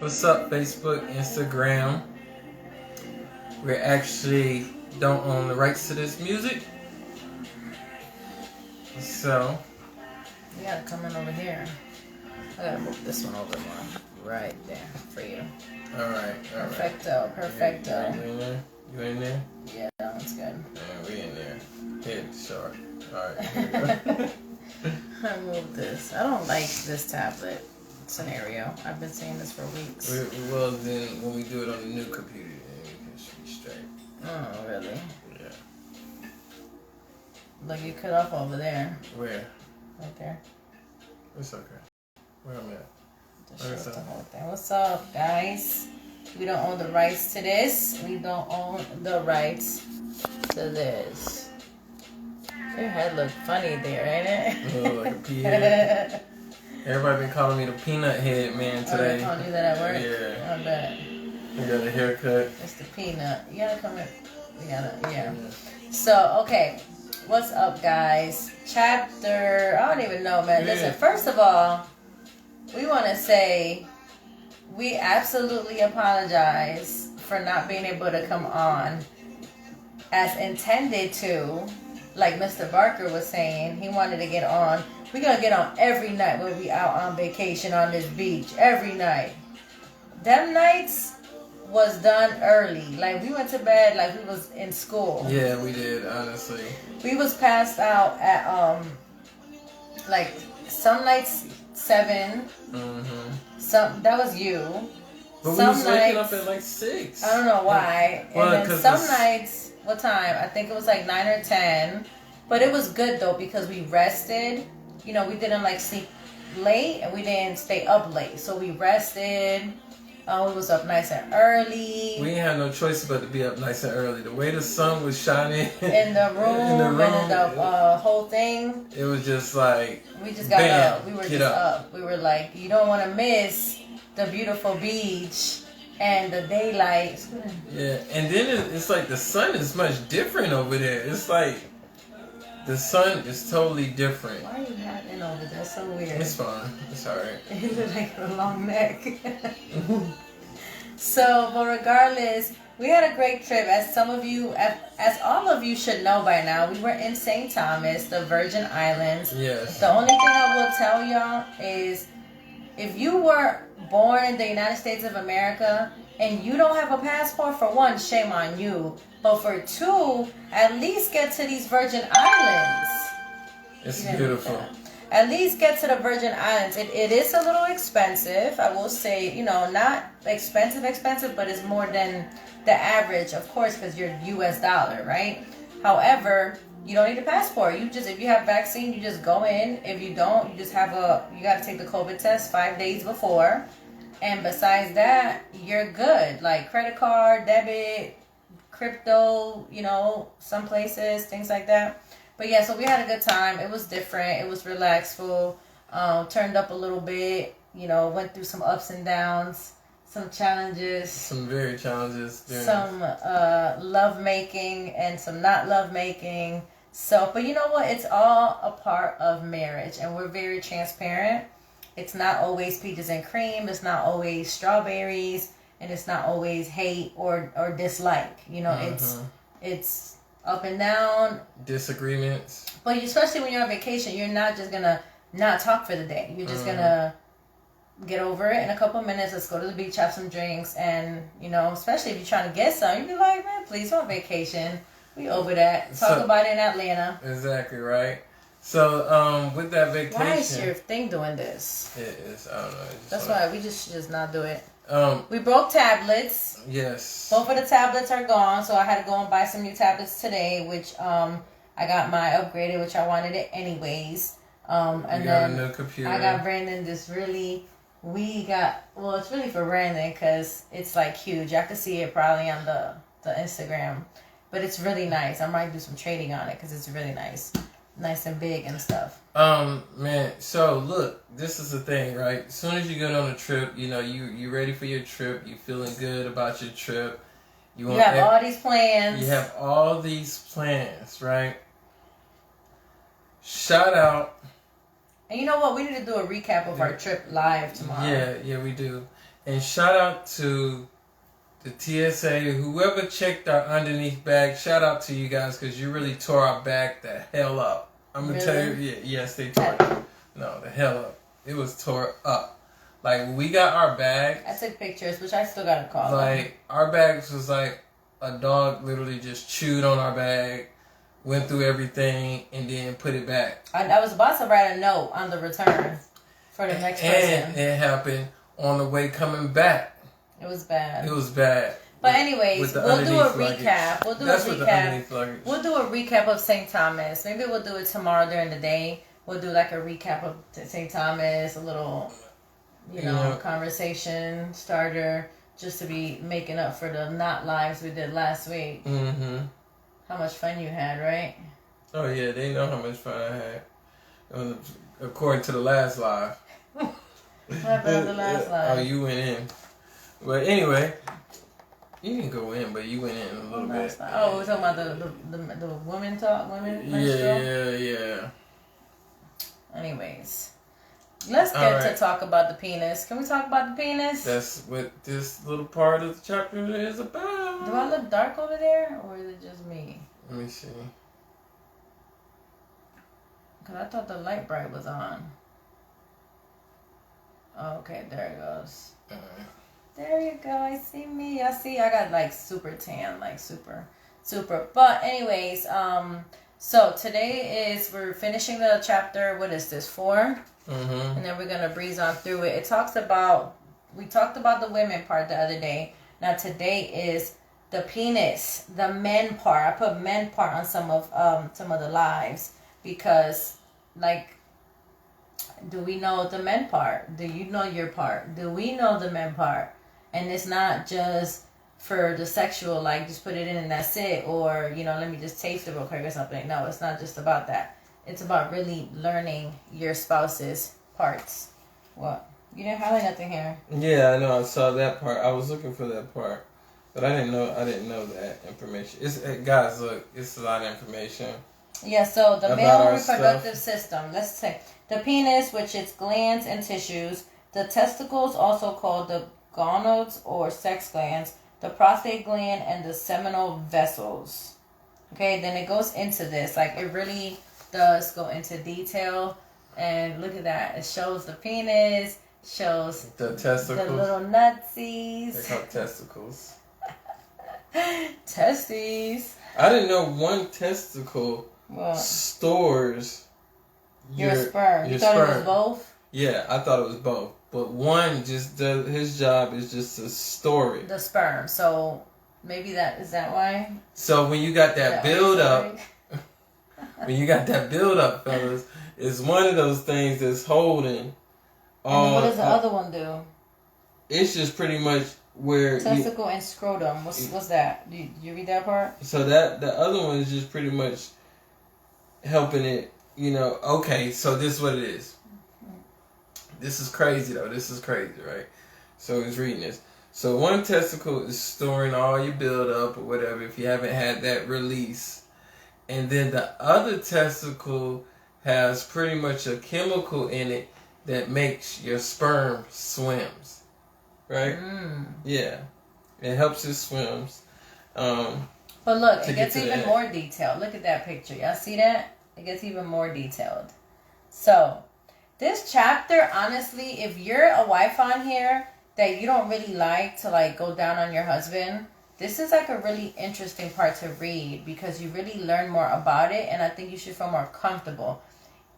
What's up, Facebook, Instagram? We actually don't own the rights to this music. So you gotta come in over here. I gotta move this one over more. Right there for you. Alright. Perfecto. You in there? You in there? Yeah, that one's good. Yeah, we in there. Hit short. Alright, here we go. I moved this. I don't like this tablet scenario. I've been saying this for weeks. Well, then when we do it on the new computer, then we can be straight. Oh, really? Yeah. Look, you cut off over there. Where? Right there. It's okay. Where I'm at. Just the whole thing. What's up, guys? We don't own the rights to this. We don't own the rights to this. Your head look funny there, ain't it? Look like a pea head. Everybody been calling me the peanut head man today. Oh, they calling you that at work? Yeah. I bet. You got a haircut. It's the peanut. You gotta come in. Yeah. So, okay. What's up, guys? Chapter, I don't even know, man. Listen, first of all, we want to say we absolutely apologize for not being able to come on as intended to. Like Mr. Barker was saying, he wanted to get on. We're going to get on every night when we out on vacation on this beach. Every night. Them nights was done early. Like, we went to bed like we was in school. Yeah, we did, honestly. We was passed out at, like, some nights 7. Mm-hmm. That was you. But some we was waking nights, up at like 6. I don't know why. Well, and then some nights... What time? I think it was like 9 or 10. But it was good though because we rested. You know, we didn't like sleep late and we didn't stay up late. So we rested. We was up nice and early. We didn't have no choice but to be up nice and early. The way the sun was shining in the room, and the whole thing. It was just like we just got up. We were just up. We were like, you don't want to miss the beautiful beach. And the daylight. Yeah, and then it's like the sun is much different over there. It's like the sun is totally different. Why are you happening over there? That's so weird. It's fine. It's alright. You look like a long neck. So, but regardless, we had a great trip. As some of you, as all of you should know by now, we were in St. Thomas, the Virgin Islands. Yes. The only thing I will tell y'all is if you were born in the United States of America and you don't have a passport, for one, shame on you. But for two, at least get to these Virgin Islands. It's beautiful. At least get to the Virgin Islands. It is a little expensive. I will say, you know, not expensive, but it's more than the average, of course, because you're US dollar, right? However, you don't need a passport. If you have vaccine, you just go in. If you don't, you got to take the COVID test 5 days before. And besides that, you're good. Like credit card, debit, crypto, you know, some places, things like that. But yeah, so we had a good time. It was different. It was relaxful. Turned up a little bit, you know, went through some ups and downs, some challenges. Some very challenges. Some love making and some not love making. So, but you know what? It's all a part of marriage, and we're very transparent. It's not always peaches and cream. It's not always strawberries, and it's not always hate or dislike. You know, it's up and down. Disagreements. But especially when you're on vacation, you're not just gonna not talk for the day. You're just gonna get over it in a couple of minutes. Let's go to the beach, have some drinks, and you know, especially if you're trying to get some, you'd be like, man, please, we're on vacation. We over that. Talk about it in Atlanta. Exactly, right? So, with that vacation... Why is your thing doing this? It is, I don't know. That's why we just not do it. We broke tablets. Yes. Both of the tablets are gone, so I had to go and buy some new tablets today, which I got my upgraded, which I wanted it anyways. And then got a new computer. I got Brandon this really... it's really for Brandon because it's like huge. I could see it probably on the Instagram. But it's really nice. I might do some trading on it because it's really nice. Nice and big and stuff. Man, so look, this is the thing, right? As soon as you go on a trip, you know, you ready for your trip. You feeling good about your trip. You have all these plans. You have all these plans, right? Shout out. And you know what? We need to do a recap of our trip live tomorrow. Yeah, we do. And shout out to the TSA, whoever checked our underneath bag. Shout out to you guys because you really tore our bag the hell up. I'm gonna tell you, yes, they tore it. No, the hell up. It was tore up. Like when we got our bag, I took pictures, which I still gotta call. Like our bags was like a dog literally just chewed on our bag, went through everything, and then put it back. I was about to write a note on the return for the next person. And it happened on the way coming back. It was bad. It was bad. But anyways, we'll do a recap. We'll do a recap. We'll do a recap of St. Thomas. Maybe we'll do it tomorrow during the day. We'll do like a recap of St. Thomas, a little, conversation starter, just to be making up for the not lives we did last week. Mm-hmm. How much fun you had, right? Oh yeah, they know how much fun I had. According to the last live. What happened on the last live? Oh, you went in. But anyway, you didn't go in, but you went in a little bit. Oh, we're talking about the women talk, women. Yeah. Anyways, let's get to talk about the penis. Can we talk about the penis? That's what this little part of the chapter is about. Do I look dark over there, or is it just me? Let me see. Because I thought the light bright was on. Oh, okay, there it goes. Alright. There you go. I see me. I see. I got like super tan, like super. But anyways, so today we're finishing the chapter. What is this, 4? Mm-hmm. And then we're gonna breeze on through it. We talked about the women part the other day. Now today is the penis, the men part. I put men part on some of the lives because, like, do we know the men part? Do you know your part? Do we know the men part? And it's not just for the sexual, like just put it in and that's it, or let me just taste it real quick or something. No, it's not just about that. It's about really learning your spouse's parts. What? You didn't highlight nothing here. Yeah, I know. I saw that part. I was looking for that part, but I didn't know that information. Guys, look, it's a lot of information. Yeah. So the male reproductive system. Let's say the penis, which is glands and tissues. The testicles, also called the gonads or sex glands. The prostate gland and the seminal vessels. Okay. Then it goes into this. Like it really does go into detail. And look at that. It shows the penis. Shows the testicles. The little nutsies. They're called testicles. Testes. I didn't know one testicle stores your sperm. You thought it was both? Yeah, I thought it was both. But one just does, his job is just to store it. The sperm. So maybe is that why? So when you got that build up, fellas, it's one of those things that's holding. And what does the other one do? It's just pretty much where testicle and scrotum. What's that? You read that part? So the other one is just pretty much helping it. Okay. So this is what it is. This is crazy though. This is crazy, right? So he's reading this. So one testicle is storing all your buildup or whatever if you haven't had that release, and then the other testicle has pretty much a chemical in it that makes your sperm swims, right? Yeah, it helps it swims. But look, it gets even more detailed. Look at that picture. Y'all see that? It gets even more detailed. So this chapter, honestly, if you're a wife on here that you don't really like to go down on your husband, this is a really interesting part to read because you really learn more about it, and I think you should feel more comfortable.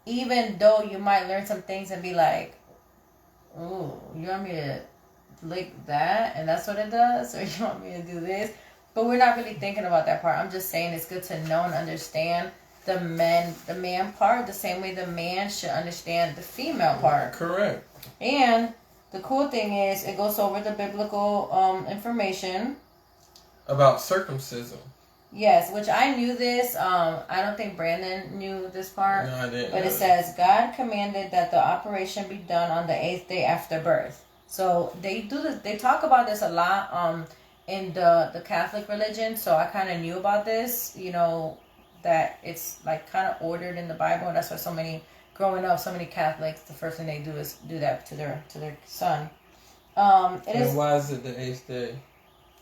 Even though you might learn some things and be like, ooh, you want me to lick that and that's what it does? Or you want me to do this? But we're not really thinking about that part. I'm just saying it's good to know and understand the man part the same way the man should understand the female part. Correct. And the cool thing is it goes over the biblical information. About circumcision. Yes, which I knew this. I don't think Brandon knew this part. No, I didn't. But it says, God commanded that the operation be done on the 8th day after birth. So they do this. They talk about this a lot in the Catholic religion. So I kind of knew about this, that it's kind of ordered in the Bible. And that's why growing up, so many Catholics, the first thing they do is do that to their son. It is. And why is it the 8th day?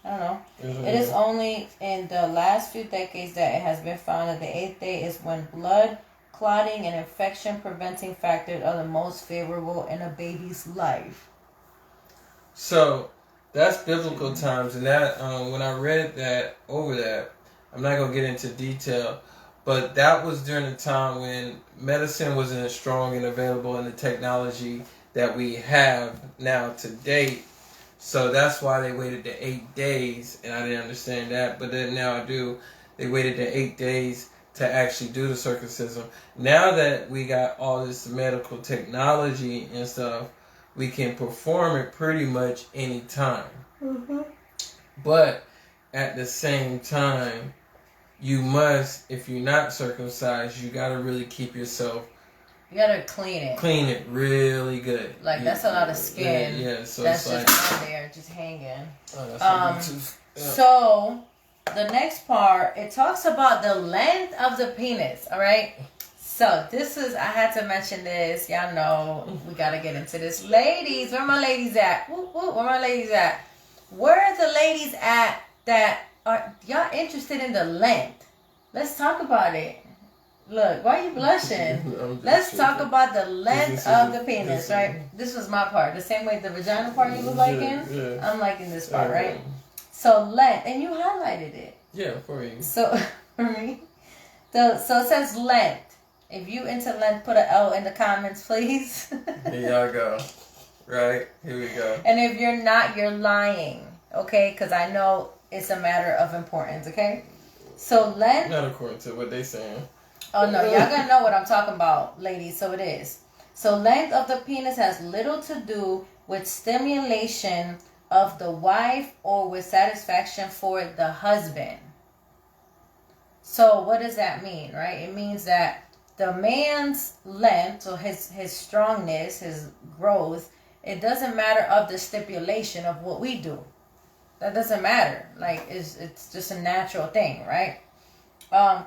I don't know. It is only in the last few decades that it has been found that the 8th day is when blood clotting and infection preventing factors are the most favorable in a baby's life. So that's biblical times, and that when I read that over that, I'm not gonna get into detail, but that was during the time when medicine wasn't as strong and available, and the technology that we have now to date. So that's why they waited the 8 days, and I didn't understand that, but then now I do. They waited the 8 days to actually do the circumcision. Now that we got all this medical technology and stuff, we can perform it pretty much any time. Mm-hmm. But at the same time, you must, if you're not circumcised, you got to really keep yourself. You got to clean it. Clean it really good. Like, that's a lot of skin. Yeah, so that's it's just like, on there, just hanging. Oh, that's So, the next part, it talks about the length of the penis, all right? So, this is, I had to mention this. Y'all know we got to get into this. Ladies, where my ladies at? Where my ladies at? Where are the ladies at that are y'all interested in the length? Let's talk about it. Look, why are you blushing? Let's talk about the length of the penis, right? This was my part. The same way the vagina part you was liking, I'm liking this part, right? So, length. And you highlighted it. Yeah, for you. So, for me. So it says length. If you into length, put an L in the comments, please. Here y'all go. Right? Here we go. And if you're not, you're lying. Okay? Because I know it's a matter of importance, okay? So, length. Not according to what they saying. Oh, no. Y'all gonna know what I'm talking about, ladies. So, it is. So, length of the penis has little to do with stimulation of the wife or with satisfaction for the husband. So, what does that mean, right? It means that the man's length, or his strongness, his growth, it doesn't matter of the stipulation of what we do. That doesn't matter. Like, it's just a natural thing, right?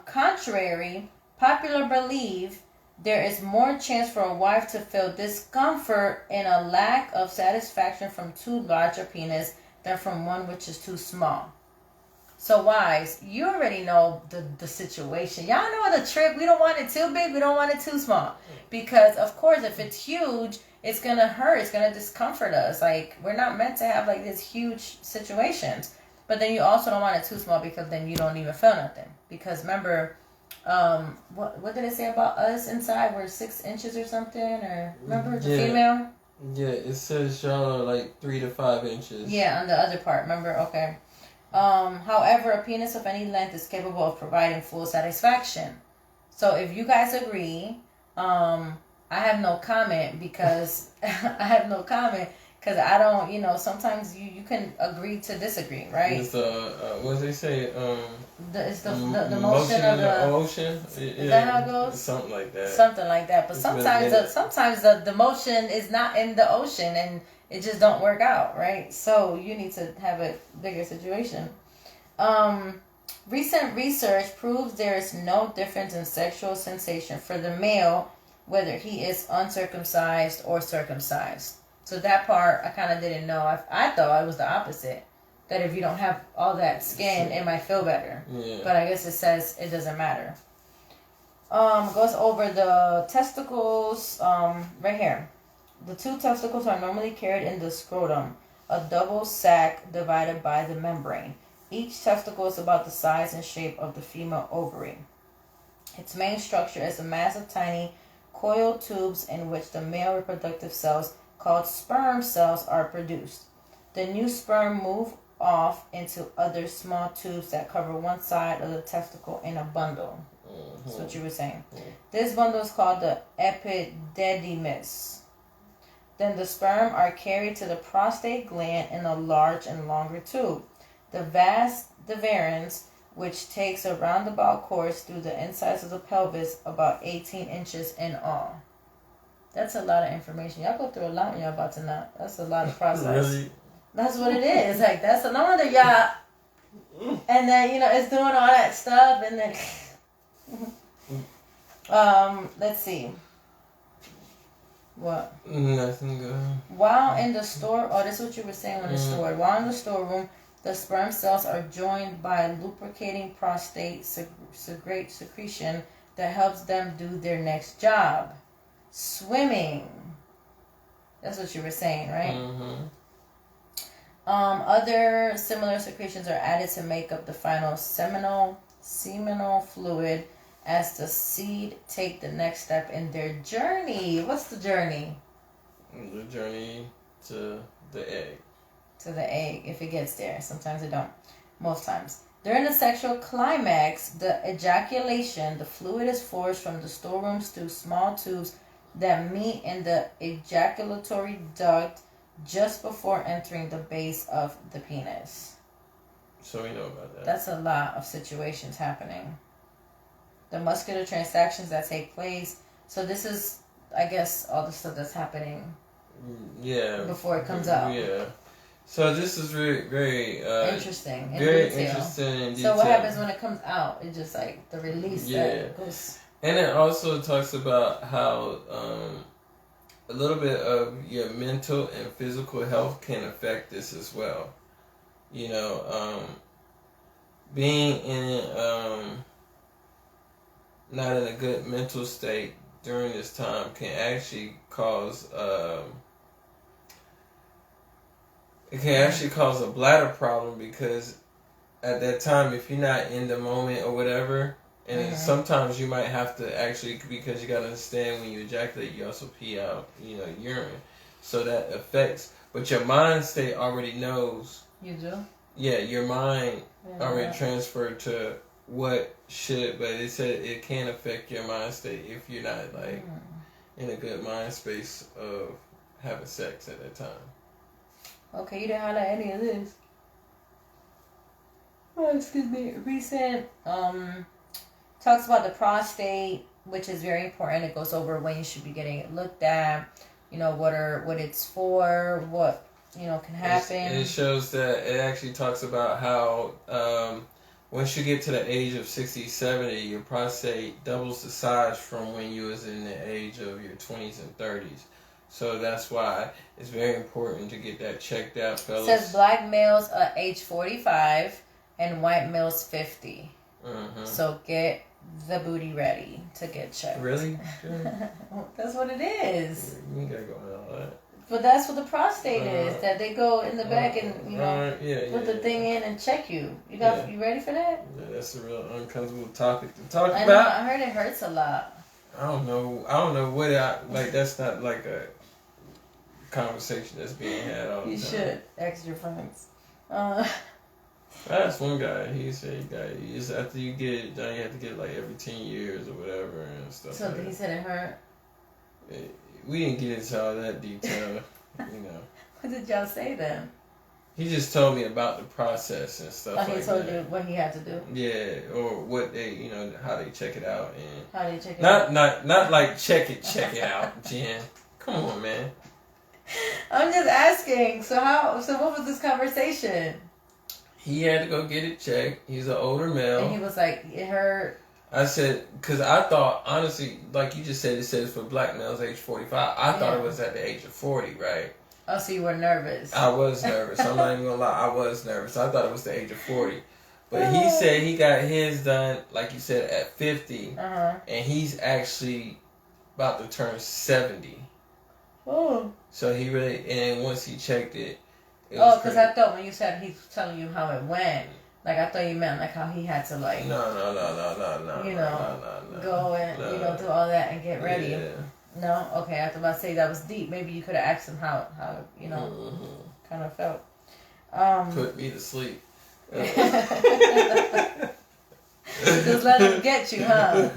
Contrary, popular belief, there is more chance for a wife to feel discomfort in a lack of satisfaction from too large a penis than from one which is too small. So, wives, you already know the situation. Y'all know the trick. We don't want it too big. We don't want it too small. Because, of course, if it's huge, it's going to hurt. It's going to discomfort us. Like, we're not meant to have, like, these huge situations. But then you also don't want it too small because then you don't even feel nothing. Because, remember, what did it say about us inside? We're 6 inches or something? Or, remember, the female? Yeah, it says y'all are, like, 3 to 5 inches. Yeah, on the other part. Remember? Okay. However, a penis of any length is capable of providing full satisfaction. So if you guys agree, I have no comment because I don't, sometimes you can agree to disagree, right? It's what does they say? It's the motion motion of in the ocean. Is that how it goes? Something like that. Something like that. But sometimes the motion is not in the ocean and it just don't work out, right? So you need to have a bigger situation. Recent research proves there is no difference in sexual sensation for the male, whether he is uncircumcised or circumcised. So that part I kind of didn't know. I thought it was the opposite. That if you don't have all that skin, it might feel better. Yeah. But I guess it says it doesn't matter. Goes over the testicles right here. The 2 testicles are normally carried in the scrotum, a double sac divided by the membrane. Each testicle is about the size and shape of the female ovary. Its main structure is a mass of tiny coiled tubes in which the male reproductive cells, called sperm cells, are produced. The new sperm move off into other small tubes that cover one side of the testicle in a bundle. That's what you were saying. This bundle is called the epididymis. Then the sperm are carried to the prostate gland in a large and longer tube. The vas deferens, which takes a roundabout course through the insides of the pelvis, about 18 inches in all. That's a lot of information. Y'all go through a lot when y'all about to nut. That's a lot of process. Really? That's what it is. Like, that's no wonder y'all. And then, it's doing all that stuff, and then. Let's see. What? Nothing good. While in the store, oh, this is what you were saying when it's stored. While in the storeroom, the sperm cells are joined by lubricating prostate secretion that helps them do their next job. Swimming. That's what you were saying, right? Mm-hmm. Other similar secretions are added to make up the final seminal fluid as the seed take the next step in their journey. What's the journey? The journey to the egg. To the egg, if it gets there. Sometimes it don't. Most times. During the sexual climax, the ejaculation, the fluid is forced from the storerooms through small tubes that meet in the ejaculatory duct just before entering the base of the penis. So we know about that. That's a lot of situations happening. The muscular transactions that take place. So this is, I guess, all the stuff that's happening. Yeah. Before it comes out. Yeah. So this is very, very interesting. Very interesting in detail. So what happens when it comes out? It's just like the release that goes. And it also talks about how a little bit of your mental and physical health can affect this as well. You know, being in not in a good mental state during this time can actually cause it can actually cause a bladder problem, because at that time, if you're not in the moment or whatever, and sometimes you might have to actually, because you got to understand when you ejaculate, you also pee out, urine. So that affects, but your mind state already knows. You do? Yeah, your mind already transferred to what should, but it said it can affect your mind state if you're not in a good mind space of having sex at that time. Okay, you didn't highlight any of this. Oh, excuse me. Recent talks about the prostate, which is very important. It goes over when you should be getting it looked at. What it's for, what can happen. It shows that it actually talks about how once you get to the age of 60, 70, your prostate doubles the size from when you was in the age of your 20s and 30s. So that's why it's very important to get that checked out, fellas. It says black males age 45 and white males 50. Mm-hmm. So get the booty ready to get checked. Really? That's what it is. You ain't gotta go on all that. But that's what the prostate is. That they go in the back and put the thing in and check you. You ready for that? Yeah, that's a real uncomfortable topic to talk about. Know, I heard it hurts a lot. I don't know what that's not like a conversation that's being had all the time. You should ask your friends. I asked one guy. He said after you get it done, you have to get it like every 10 years or whatever and stuff. So he said it hurt. We didn't get into all that detail, What did y'all say then? He just told me about the process and stuff. He told you what he had to do. Yeah, or what they, how they check it out and how they check it out. Not like check it out, Jen. Come on, man. I'm just asking. So what was this conversation? He had to go get it checked. He's an older male. And he was like, it hurt. I said, because I thought, honestly, like you just said, it says for black males age 45. I thought it was at the age of 40, right? Oh, so you were nervous. I was nervous. I'm not even going to lie. I was nervous. I thought it was the age of 40. But he said he got his done, like you said, at 50. And he's actually about to turn 70. Oh. So he really, and once he checked it, because I thought when you said he's telling you how it went, like I thought you meant like how he had to like no. Go and do all that and get ready. Yeah. No, okay. I was about to say that was deep. Maybe you could have asked him how kind of felt. Put me to sleep. Just let him get you, huh?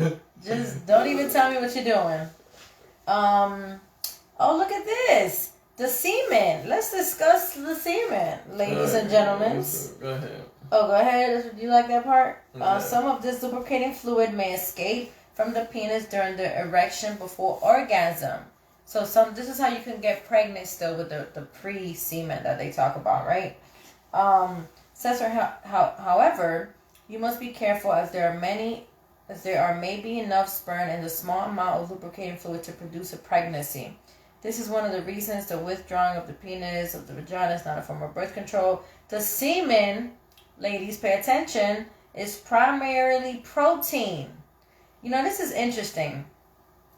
Just don't even tell me what you're doing. Oh, look at this. The semen. Let's discuss the semen, ladies and gentlemen. Go ahead. Oh, go ahead. Do you like that part? Yeah. Some of this lubricating fluid may escape from the penis during the erection before orgasm. So this is how you can get pregnant still with the pre-semen that they talk about, right? However, you must be careful as there may be enough sperm in the small amount of lubricating fluid to produce a pregnancy. This is one of the reasons the withdrawing of the penis of the vagina is not a form of birth control. The semen, ladies, pay attention, is primarily protein. You know, this is interesting.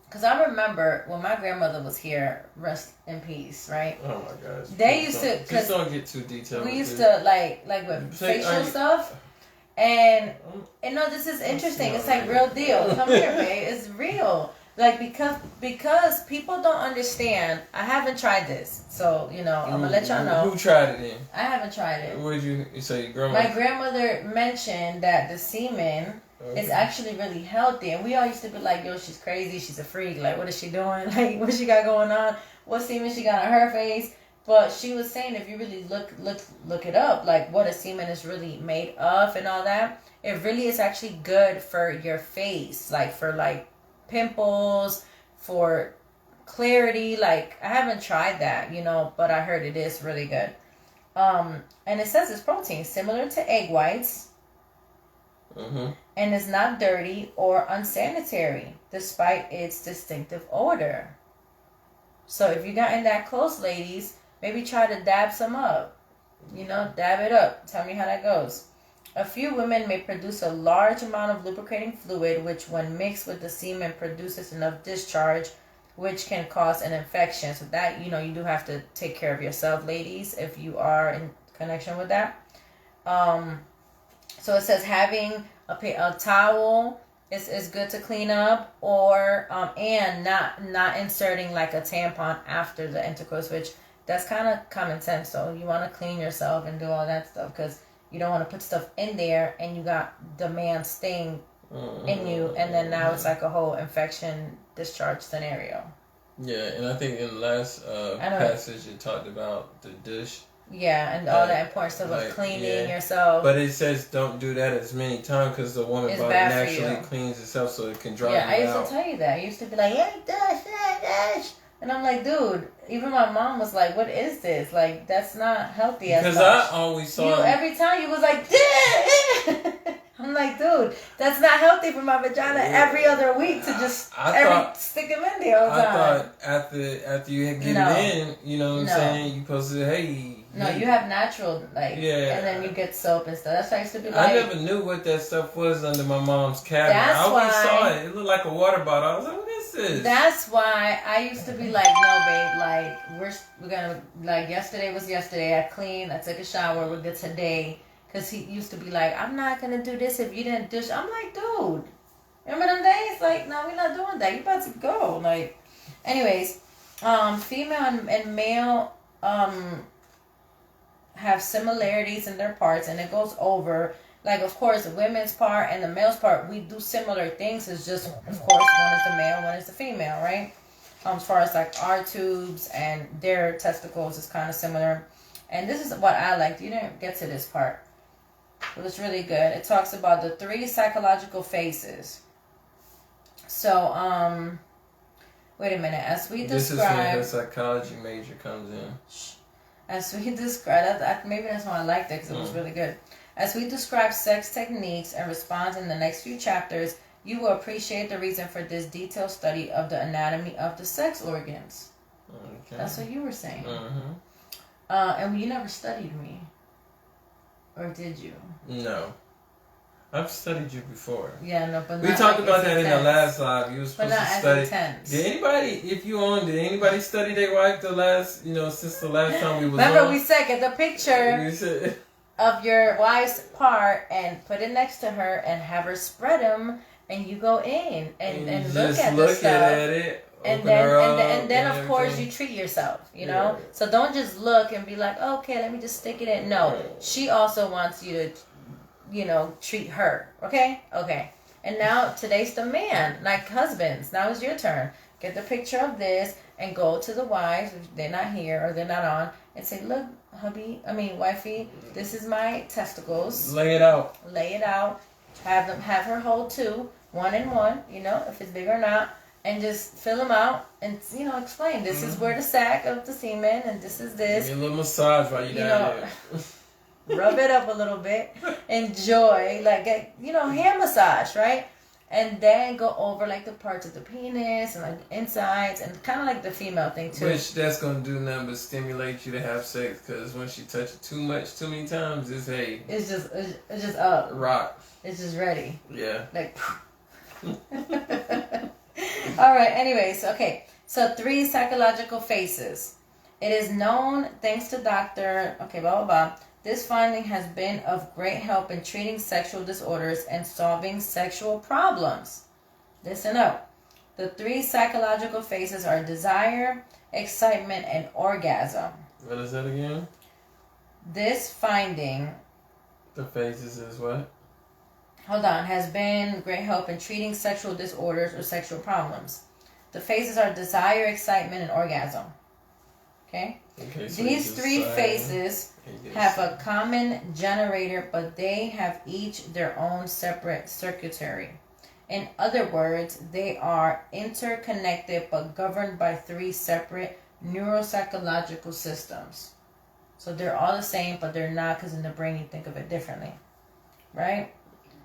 Because I remember when my grandmother was here, rest in peace, right? Oh my gosh. They used to... Just don't get too detailed. We used to, like with facial stuff. And no, this is interesting. It's like real deal. Come here, babe. It's real. Like, because people don't understand. I haven't tried this. So, you know, I'm going to let y'all know. Who tried it then? I haven't tried it. What did you say, your grandma? My grandmother mentioned that the semen is actually really healthy. And we all used to be like, yo, she's crazy. She's a freak. Like, what is she doing? Like, what she got going on? What semen she got on her face? But she was saying if you really look it up, like what a semen is really made of and all that, it really is actually good for your face. Like, for like pimples, for clarity. Like, I haven't tried that, you know, but I heard it is really good. And it says it's protein similar to egg whites. And it's not dirty or unsanitary despite its distinctive odor. So if you gotten that close, ladies, maybe try to dab some up. You know, dab it up. Tell me how that goes. A few women may produce a large amount of lubricating fluid, which when mixed with the semen produces enough discharge, which can cause an infection. So that, you know, you do have to take care of yourself, ladies, if you are in connection with that. So it says having a towel is good to clean up, or and not inserting like a tampon after the intercourse, which that's kind of common sense. So you want to clean yourself and do all that stuff, because you don't want to put stuff in there and you got the man staying in you, and then now it's like a whole infection discharge scenario. Yeah, and I think in the last passage it talked about the dish. Yeah, and all that important stuff of cleaning yourself. But it says don't do that as many times because the woman body naturally cleans itself, so it can dry you out. Yeah, I used to tell you that. I used to be like, hey, dash. And I'm like, dude, even my mom was like, what is this? Like, that's not healthy because I always saw you. Every time you was like, yeah. I'm like, dude, that's not healthy for my vagina every other week to just stick them in there all the time. I thought after you get it in, you know what I'm saying, you supposed to, hey. No, you have natural, like, and then you get soap and stuff. That's why I used to be like. I never knew what that stuff was under my mom's cabinet. I always saw it. It looked like a water bottle. I was like, what is this? That's why I used to be like, no, babe, like, we're going to, like, yesterday was yesterday. I cleaned, I took a shower, we're good today. Because he used to be like, I'm not going to do this if you didn't dish. I'm like, dude, remember them days? Like, no, we're not doing that. You about to go. Like, anyways, female and male have similarities in their parts, and it goes over. Like, of course, the women's part and the male's part, we do similar things. It's just, of course, one is the male, one is the female, right? As far as, like, our tubes and their testicles is kind of similar. And this is what I liked. You didn't get to this part. It was really good. It talks about the 3 psychological phases. So, wait a minute. As we describe... This is where the psychology major comes in. As we describe... Maybe that's why I liked it, because it was really good. As we describe sex techniques and response in the next few chapters, you will appreciate the reason for this detailed study of the anatomy of the sex organs. Okay. That's what you were saying. And you never studied me. Or did you? No. I've studied you before. Yeah, no, but we talked about that in the last live. You were supposed to study. Intense. Did anybody study their wife since the last time we was Remember, on? we said get the picture of your wife's part and put it next to her and have her spread them, and you go in and look at the stuff. At it. And then of course you treat yourself, you know. Yeah. So don't just look and be like, okay, let me just stick it in. No, she also wants you to, treat her. Okay. And now today's the man, like husbands. Now it's your turn. Get the picture of this and go to the wives if they're not here or they're not on, and say, look, wifey, this is my testicles. Lay it out. Have her hold 2, 1 and 1. If it's big or not. And just fill them out and, explain. This is where the sac of the semen, and this is this. Give me a little massage while you're down there. Rub it up a little bit. Enjoy. Like, hand massage, right? and then go over like the parts of the penis and like insides and kind of like the female thing too. Which that's gonna do nothing but stimulate you to have sex, because once you touch it too many times, it's it's just up. Rock. It's just ready. Yeah. Like. All right. Anyways, okay. So 3 psychological phases. It is known, thanks to Dr. Okay, blah blah blah. This finding has been of great help in treating sexual disorders and solving sexual problems. Listen up. The 3 psychological phases are desire, excitement, and orgasm. What is that again? This finding... The phases is what? Hold on. Has been great help in treating sexual disorders or sexual problems. The phases are desire, excitement, and orgasm. Okay? So these 3 phases have a common generator, but they have each their own separate circuitry. In other words, they are interconnected but governed by 3 separate neuropsychological systems. So they're all the same, but they're not, because in the brain you think of it differently. Right?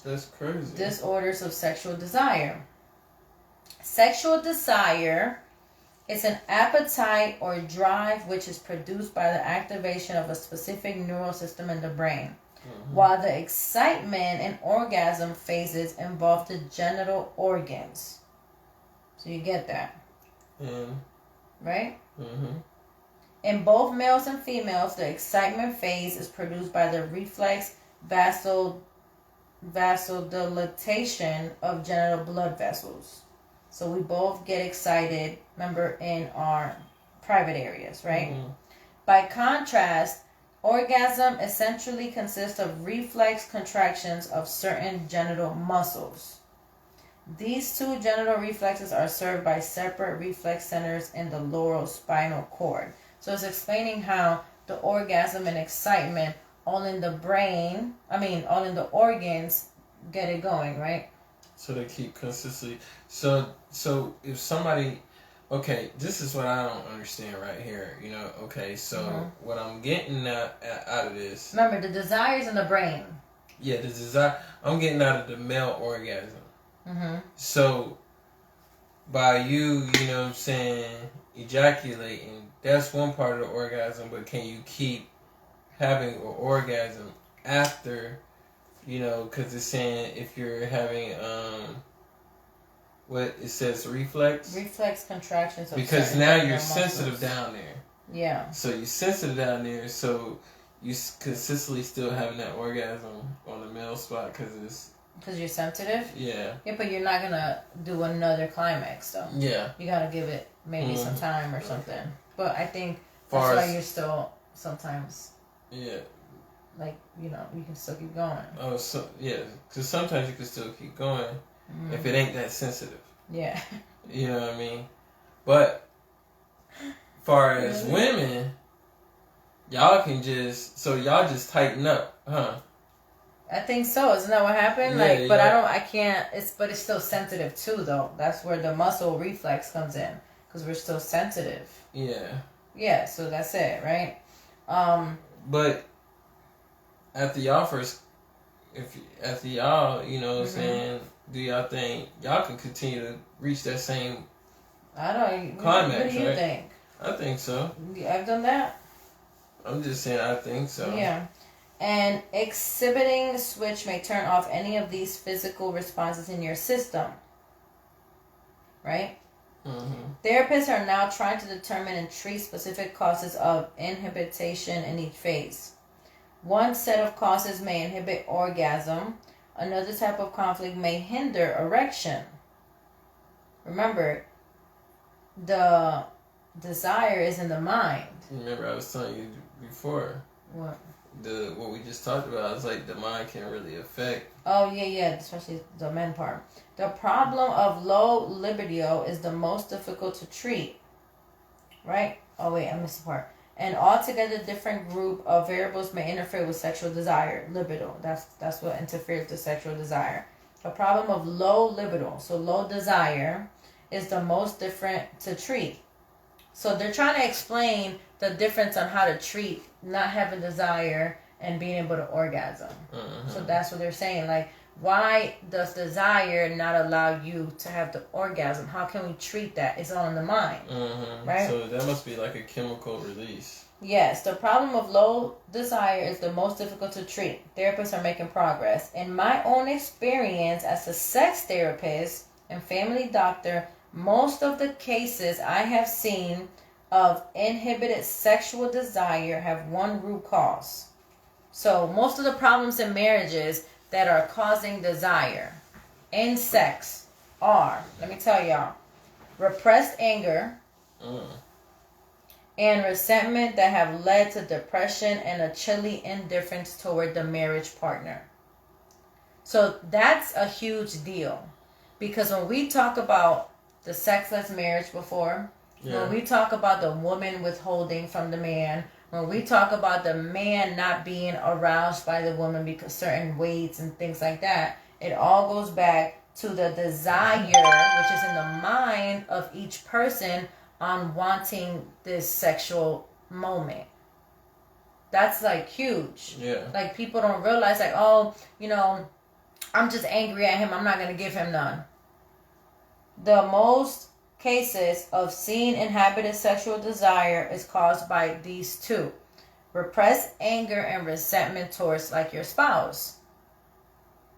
That's crazy. Disorders of sexual desire. Sexual desire is an appetite or drive which is produced by the activation of a specific neural system in the brain. Mm-hmm. While the excitement and orgasm phases involve the genital organs. So you get that. Mm. Right? Mm-hmm. In both males and females, the excitement phase is produced by the reflex vasodilatation of genital blood vessels. So we both get excited, remember, in our private areas, right? Mm-hmm. By contrast, orgasm essentially consists of reflex contractions of certain genital muscles. These 2 genital reflexes are served by separate reflex centers in the lower spinal cord. So it's explaining how the orgasm and excitement all in the brain, all in the organs get it going, right? So they keep consistently. So if somebody, okay, this is what I don't understand right here. Okay, so what I'm getting out of this. Remember, the desire is in the brain. Yeah, the desire. I'm getting out of the male orgasm. Mm-hmm. So by you, ejaculating, that's one part of the orgasm. But can you keep having an orgasm after? Because it's saying if you're having what it says reflex contractions of because now you're sensitive muscles. Down there. Yeah. So you're sensitive down there, so you consistently still having that orgasm on the male spot because you're sensitive. Yeah. Yeah, but you're not gonna do another climax though. Yeah. You gotta give it maybe some time or something. But I think that's why you're still sometimes. Yeah. Like, you can still keep going. Oh, so, yeah. Because sometimes you can still keep going if it ain't that sensitive. Yeah. You know what I mean? But, far as women, y'all just tighten up, huh? I think so. Isn't that what happened? Yeah, but it's still sensitive too, though. That's where the muscle reflex comes in. Because we're still sensitive. Yeah. Yeah, so that's it, right? But... After y'all, saying, do y'all think y'all can continue to reach that same climax, what do you right? think? I think so. I've done that. I'm just saying I think so. Yeah. And exhibiting switch may turn off any of these physical responses in your system. Right? Mm-hmm. Therapists are now trying to determine and treat specific causes of inhibition in each phase. One set of causes may inhibit orgasm. Another type of conflict may hinder erection. Remember, the desire is in the mind. Remember, I was telling you before. What? What we just talked about is like the mind can really affect. Oh, yeah, especially the men part. The problem of low libido is the most difficult to treat. Right? Oh, wait, I missed the part. An altogether different group of variables may interfere with sexual desire, libido. That's what interferes with sexual desire. The problem of low libido, so low desire, is the most different to treat. So they're trying to explain the difference on how to treat not having desire and being able to orgasm. Mm-hmm. So that's what they're saying. Like Why does desire not allow you to have the orgasm? How can we treat that? It's all in the mind, right? So that must be like a chemical release. Yes, the problem of low desire is the most difficult to treat. Therapists are making progress. In my own experience as a sex therapist and family doctor, most of the cases I have seen of inhibited sexual desire have one root cause. So most of the problems in marriages that are causing desire in sex are, let me tell y'all, repressed anger and resentment that have led to depression and a chilly indifference toward the marriage partner. So that's a huge deal. Because when we talk about the sexless marriage before, when we talk about the woman withholding from the man, when we talk about the man not being aroused by the woman because certain weights and things like that, it all goes back to the desire, which is in the mind of each person on wanting this sexual moment. That's like huge. Yeah. Like people don't realize like, oh, you know, I'm just angry at him. I'm not going to give him none. The most cases of seen inhabited sexual desire is caused by these two: repressed anger and resentment towards like your spouse,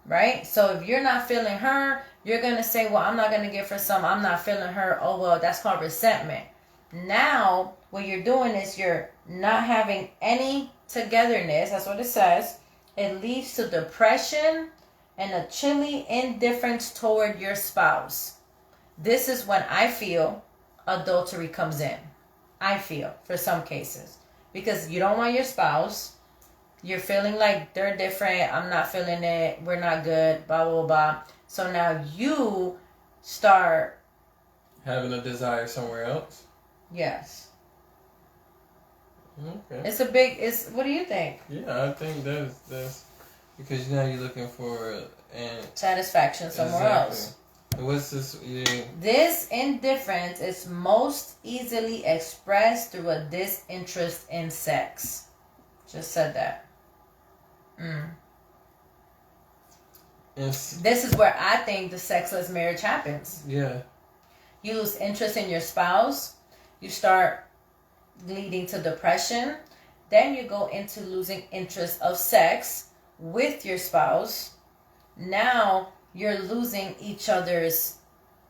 right? So if you're not feeling her, you're going to say, well, I'm not going to give her some, I'm not feeling her. Oh, well, that's called resentment. Now what you're doing is you're not having any togetherness. That's what it says. It leads to depression and a chilly indifference toward your spouse. This is when I feel adultery comes in. I feel, for some cases. Because you don't want your spouse. You're feeling like they're different. I'm not feeling it. We're not good. Blah, blah, blah. So now you start having a desire somewhere else. Yes. Okay. It's a big, what do you think? Yeah, I think that's because now you're looking for satisfaction somewhere else. What's this? Yeah. This indifference is most easily expressed through a disinterest in sex. Just said that. This is where I think the sexless marriage happens. Yeah. You lose interest in your spouse. You start leading to depression. Then you go into losing interest of sex with your spouse. Now you're losing each other's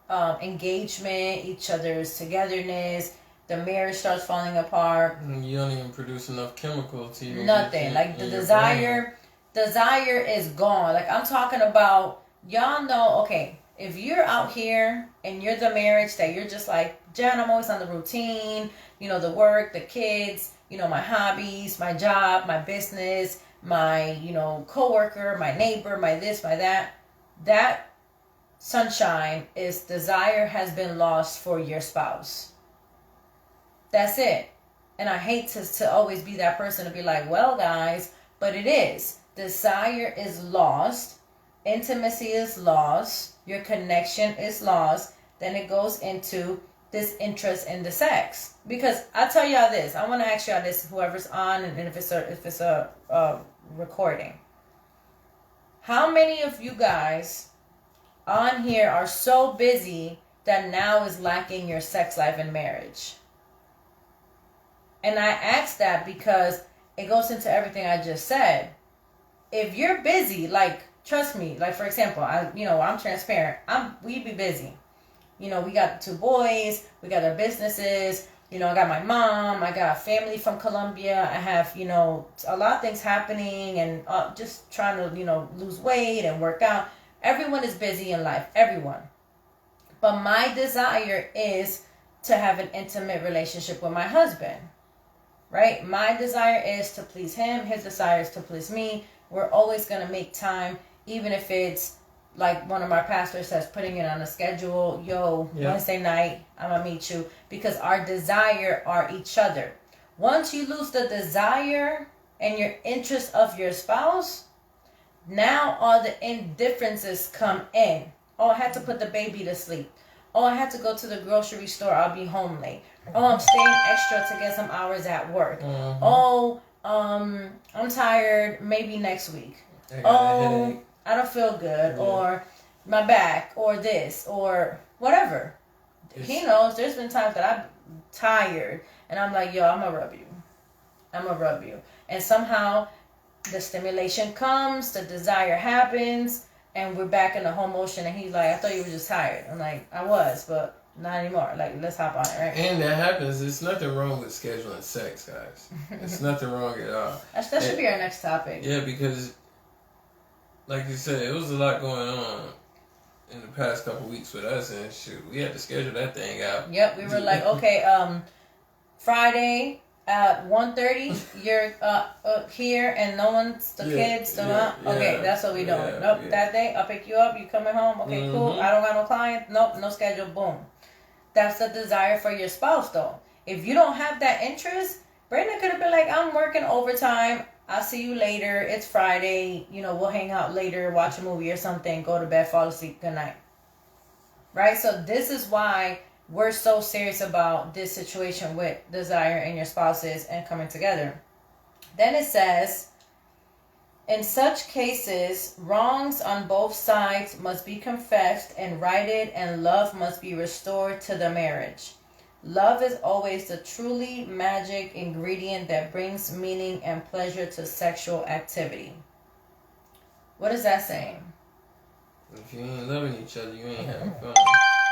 engagement, each other's togetherness. The marriage starts falling apart. You don't even produce enough chemical to even nothing. Like the desire is gone. Like I'm talking about, y'all know, okay, if you're out here and you're the marriage that you're just like, Jen, I'm always on the routine, you know, the work, the kids, you know, my hobbies, my job, my business, my, you know, coworker, my neighbor, my this, my that. That sunshine is desire has been lost for your spouse. That's it. And I hate to always be that person to be like, well, guys, but it is. Desire is lost. Intimacy is lost. Your connection is lost. Then it goes into this interest in the sex. Because I tell y'all this. I want to ask y'all this, whoever's on, and if it's a recording. How many of you guys on here are so busy that now is lacking your sex life and marriage? And I ask that because it goes into everything I just said. If you're busy, like, trust me, like, for example, I'm transparent. We be busy. You know, we got 2 boys, we got our businesses, you know, I got my mom, I got family from Colombia, I have, you know, a lot of things happening and just trying to, you know, lose weight and work out. Everyone is busy in life, everyone. But my desire is to have an intimate relationship with my husband, right? My desire is to please him, his desire is to please me. We're always going to make time, even if it's like one of our pastors says, putting it on a schedule. Wednesday night, I'm going to meet you. Because our desire are each other. Once you lose the desire and your interest of your spouse, now all the indifferences come in. Oh, I had to put the baby to sleep. Oh, I had to go to the grocery store. I'll be home late. Oh, I'm staying extra to get some hours at work. Oh, I'm tired. Maybe next week. I don't feel good, or my back, or this, or whatever. He knows there's been times that I'm tired and I'm like, yo, I'm gonna rub you. I'm gonna rub you. And somehow the stimulation comes, the desire happens, and we're back in the whole motion. And he's like, I thought you were just tired. I'm like, I was, but not anymore. Like, let's hop on it, right? And that happens. There's nothing wrong with scheduling sex, guys. There's nothing wrong at all. That should be our next topic. Yeah, because, like you said, it was a lot going on in the past couple weeks with us, and shoot, we had to schedule that thing out. Yep, we were like, okay, Friday at 1:30, you're here, and no one's the kids. Okay, that's what we doing. Nope, that day I'll pick you up. You coming home? Okay, cool. I don't got no client. Nope, no schedule. Boom. That's the desire for your spouse, though. If you don't have that interest, Brandon could have been like, I'm working overtime. I'll see you later. It's Friday. You know, we'll hang out later, watch a movie or something, go to bed, fall asleep, good night. Right? So this is why we're so serious about this situation with desire and your spouses and coming together. Then it says, in such cases, wrongs on both sides must be confessed and righted, and love must be restored to the marriage. Love is always the truly magic ingredient that brings meaning and pleasure to sexual activity. What is that saying? If you ain't loving each other, you ain't having fun.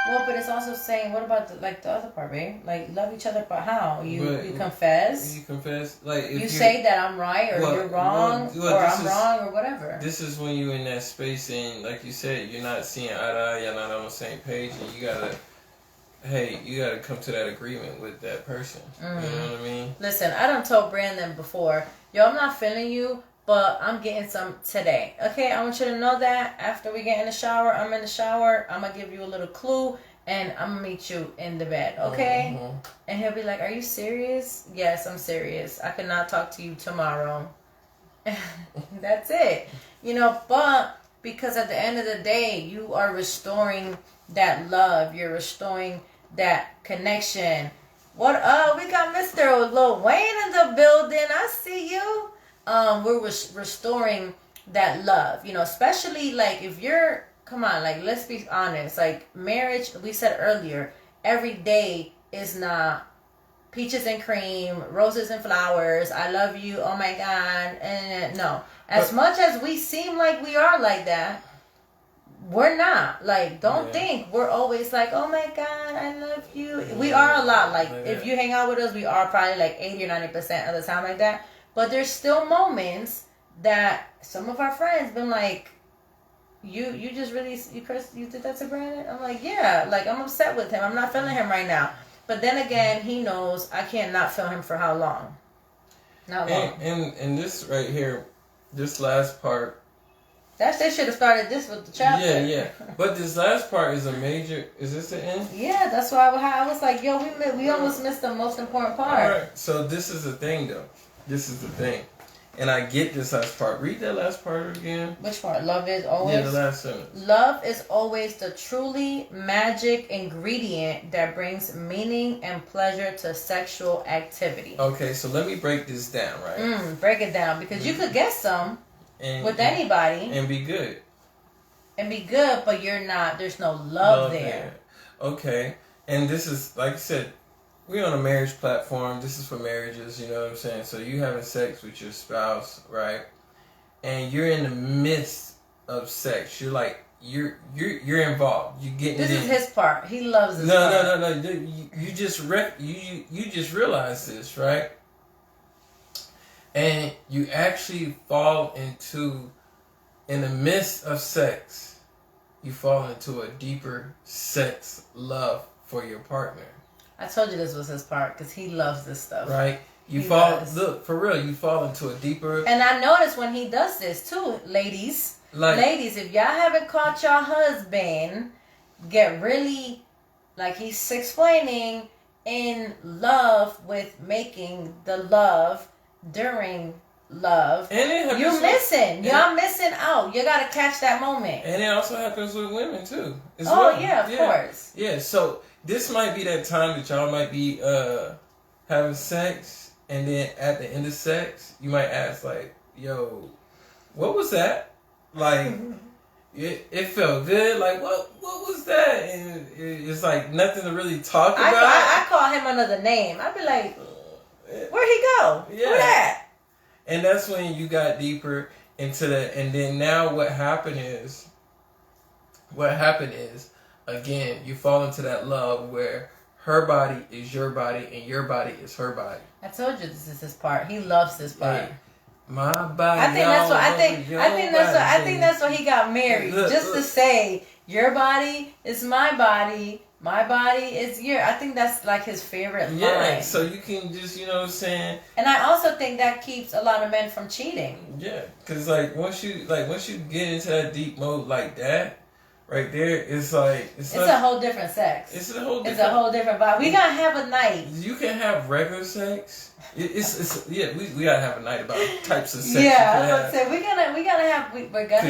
Well, but it's also saying, what about the other part, babe? Like, love each other, but how? You confess? You confess? Like, if you say that I'm right, or you're wrong, or I'm wrong, or whatever. This is when you're in that space, and like you said, you're not seeing eye to eye, you're not on the same page, and you gotta come to that agreement with that person. Mm. You know what I mean? Listen, I done told Brandon before, yo, I'm not feeling you, but I'm getting some today. Okay, I want you to know that after we get in the shower, I'm in the shower, I'm going to give you a little clue, and I'm going to meet you in the bed, okay? Mm-hmm. And he'll be like, are you serious? Yes, I'm serious. I cannot talk to you tomorrow. That's it. You know, but because at the end of the day, you are restoring that love. You're restoring that connection. What up? We got Mr. Lil Wayne in the building. I see you. We're restoring that love, you know, especially like if you're, come on, like, let's be honest, like marriage, we said earlier, every day is not peaches and cream, roses and flowers, I love you, oh my God, and no. As much as we seem like we are like that, we're not. Like, don't think we're always like, oh my God, I love you. We are a lot like, if you hang out with us, we are probably like 80 or 90% of the time like that. But there's still moments that some of our friends been like, you just really, Chris, you did that to Brandon? I'm like, yeah, like I'm upset with him. I'm not feeling him right now. But then again, he knows I can't not feel him for how long? Not long. And this right here, this last part. They should have started this with the chapter. Yeah. But this last part is a major, is this the end? Yeah, that's why I was like, yo, we almost missed the most important part. All right, so this is the thing though. This is the thing. And I get this last part. Read that last part again. Which part? Love is always... Yeah, the last sentence. Love is always the truly magic ingredient that brings meaning and pleasure to sexual activity. Okay, so let me break this down, right? Break it down. Because you could get some with anybody. And be good. And be good, but you're not... There's no love there. Okay. And this is, like I said... We're on a marriage platform. This is for marriages, you know what I'm saying? So you having sex with your spouse, right? And you're in the midst of sex. You're like, you're involved. You getting this is his part. He loves this part. No. You just realize this, right? And you actually fall into, in the midst of sex, you fall into a deeper sex love for your partner. I told you this was his part because he loves this stuff. Right? Look, for real, you fall into a deeper... And I notice when he does this too, ladies. Ladies, if y'all haven't caught your husband get really, like he's explaining, in love with making the love during love, you're missing. Y'all missing out. You got to catch that moment. And it also happens with women too. Of course. Yeah, so... This might be that time that y'all might be having sex, and then at the end of sex, you might ask like, "Yo, what was that? Like, it felt good. Like, what was that? And it's like nothing to really talk about. I call him another name. I'd be like, where'd he go? Yeah. Who that? And that's when you got deeper into that. And then now what happened is, again, you fall into that love where her body is your body and your body is her body. I told you this is his part. He loves this part. Hey, my body. I think that's what I think that's why he got married. Just to say, your body is my body. My body is your. I think that's like his favorite line. Yeah, so you can just, you know what I'm saying. And I also think that keeps a lot of men from cheating. Yeah, because once you get into that deep mode like that, right there, it's a whole different sex. It's a whole different vibe. We gotta have a night. You can have regular sex. We gotta have a night about types of sex. Yeah, I was gonna say we're gonna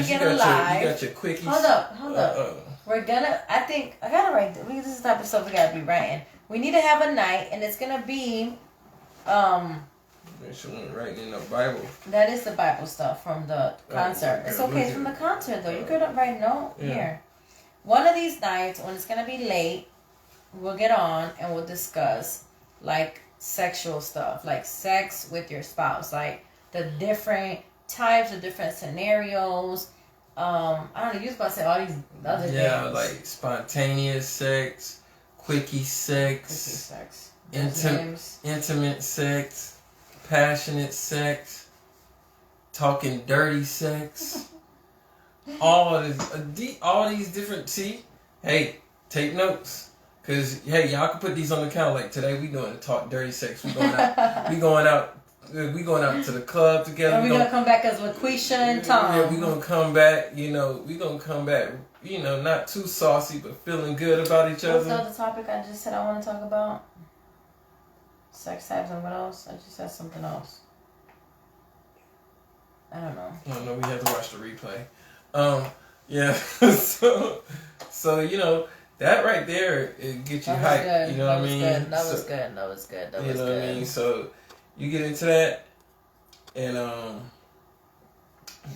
get alive. You got your quickies. Hold up. We're gonna. I think I gotta write. This is the type of stuff we gotta be writing. We need to have a night, and it's gonna be. Make sure we're writing in the Bible. That is the Bible stuff from the concert. It's okay. It's from the concert though. You could write note here. One of these nights when it's gonna be late, we'll get on and we'll discuss like sexual stuff, like sex with your spouse, like the different types of different scenarios. I don't know. You was about to say all these other things. Yeah, like spontaneous sex, quickie sex, intimate sex, passionate sex, talking dirty sex. all these different. See, hey, take notes, cause hey, y'all can put these on the calendar. Like today, we going to talk dirty sex. We going out. We going out to the club together. And we're gonna come back as LaQuisha and Tom. Yeah, we gonna come back. Not too saucy, but feeling good about each other. What's the other topic I just said I want to talk about? Sex types and what else? I just said something else. I don't know. I don't know. We have to watch the replay. Yeah. so that right there, it gets you hyped. You know what I mean? That was good. You know what I mean? So. You get into that, and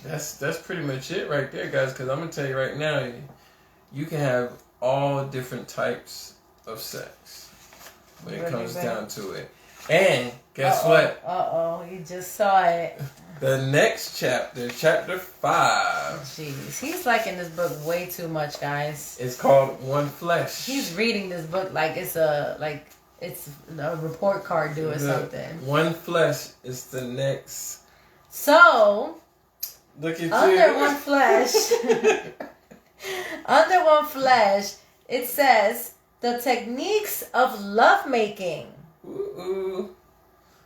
that's pretty much it right there, guys. Because I'm gonna tell you right now, you can have all different types of sex when it comes down to it. And guess what? You just saw it. The next chapter, chapter 5. Jeez, he's liking this book way too much, guys. It's called One Flesh. He's reading this book like it's a report card due or something. One Flesh is the next. So, look at under One Flesh, under One Flesh, it says the techniques of lovemaking. Ooh.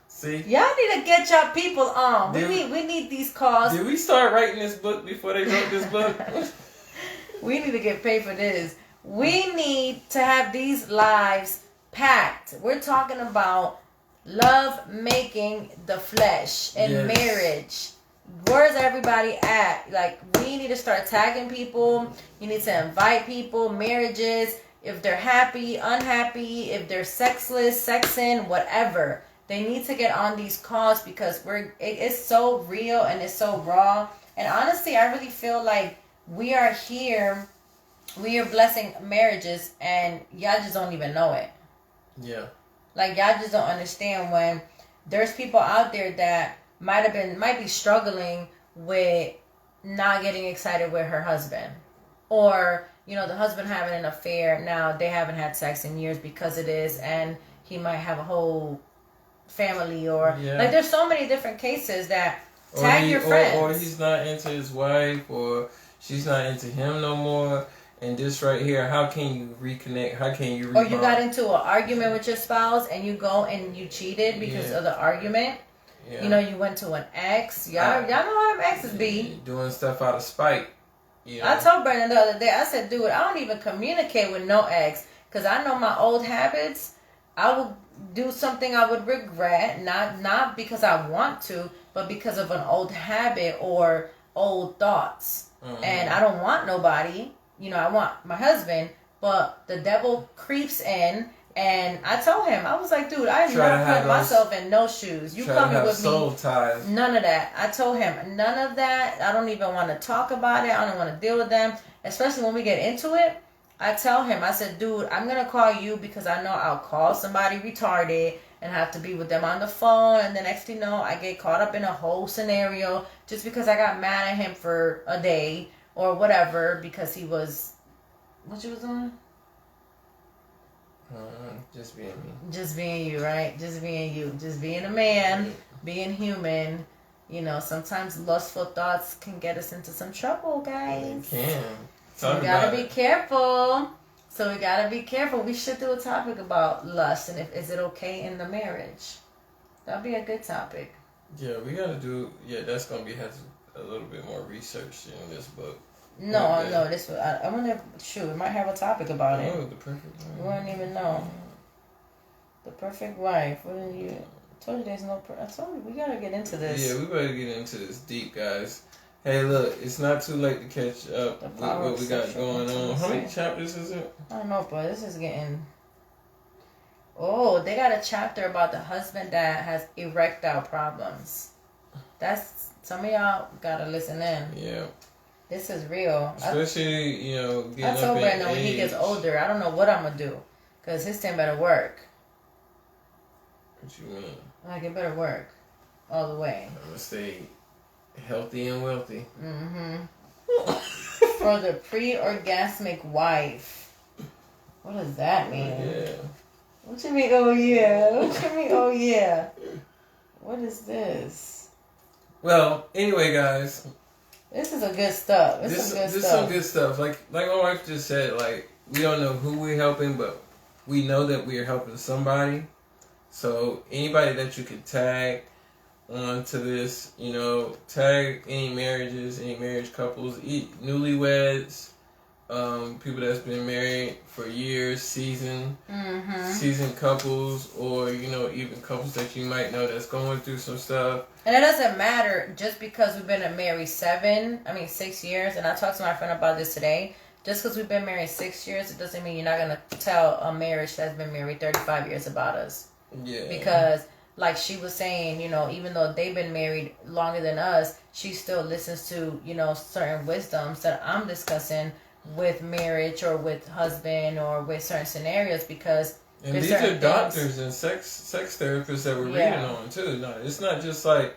See? Y'all need to get y'all people on. We need these calls. Did we start writing this book before they wrote this book? We need to get paid for this. We need to have these lives packed. We're talking about love making the flesh and marriage. Where's everybody at? Like, we need to start tagging people. You need to invite people, marriages, if they're happy, unhappy, if they're sexless, sexing, whatever. They need to get on these calls because it's so real and it's so raw. And honestly, I really feel like we are here, we are blessing marriages, and y'all just don't even know it. Yeah. Like, y'all just don't understand when there's people out there that might be struggling with not getting excited with her husband. Or, the husband having an affair. Now, they haven't had sex in years because it is, and he might have a whole family. Or, like, there's so many different cases that tag your friends. Or he's not into his wife, or she's not into him no more. And this right here, how can you reconnect? How can you rebound? Or you got into an argument with your spouse and you go and you cheated because of the argument. Yeah. You went to an ex. Y'all know how exes be. Doing stuff out of spite. I told Brandon the other day, I said, dude, I don't even communicate with no ex because I know my old habits. I will do something I would regret, not because I want to, but because of an old habit or old thoughts. Mm-hmm. And I don't want nobody. I want my husband, but the devil creeps in And I told him, I was like, dude, I'm Try to not have putting those- myself in no shoes. You Try to coming have with soul me? ties. None of that. I told him, none of that. I don't even want to talk about it. I don't want to deal with them, especially when we get into it. I tell him, I said, dude, I'm gonna call you because I know I'll call somebody retarded and have to be with them on the phone, and the next thing you know, I get caught up in a whole scenario just because I got mad at him for a day or whatever because he was, what you was doing? Just being me. Just being you, right? Just being you. Just being a man, being human. You know, sometimes lustful thoughts can get us into some trouble, guys. It can. So we gotta be careful. We should do a topic about lust and is it okay in the marriage? That'd be a good topic. Yeah, we gotta do. Yeah, that's gonna has a little bit more research in this book. No, Okay. no. This I wonder. Shoot, we might have a topic about it. Oh, the perfect wife. We wouldn't even know. The perfect wife. What did you? I told you there's no. I told you we gotta get into this. Yeah, we better get into this deep, guys. Hey, look, it's not too late to catch up with what we got going on. How many chapters is it? I don't know, but this is getting. Oh, they got a chapter about the husband that has erectile problems. That's some of y'all gotta listen in. Yeah. This is real. Especially, getting I told up in Brandon when he age. gets older, I don't know what I'm gonna do, cause his thing better work. What you mean? Like it better work, all the way. I'm gonna stay healthy and wealthy. For the pre-orgasmic wife. What does that mean? Yeah. What you mean? Oh yeah. What you mean? Oh yeah. What is this? Well, anyway, guys. This is a good stuff. This is some good stuff. Like my wife just said, like, we don't know who we're helping, but we know that we are helping somebody. So anybody that you could tag onto this, tag any marriages, any marriage couples, newlyweds, people that's been married for years, seasoned couples, or even couples that you might know that's going through some stuff. And it doesn't matter just because we've been married 6 years. And I talked to my friend about this today. Just because we've been married 6 years, it doesn't mean you're not gonna tell a marriage that's been married 35 years about us. Yeah. Because, like she was saying, even though they've been married longer than us, she still listens to, certain wisdoms that I'm discussing with marriage or with husband or with certain scenarios because. And these are doctors and sex therapists that we're reading on too. No, it's not just like,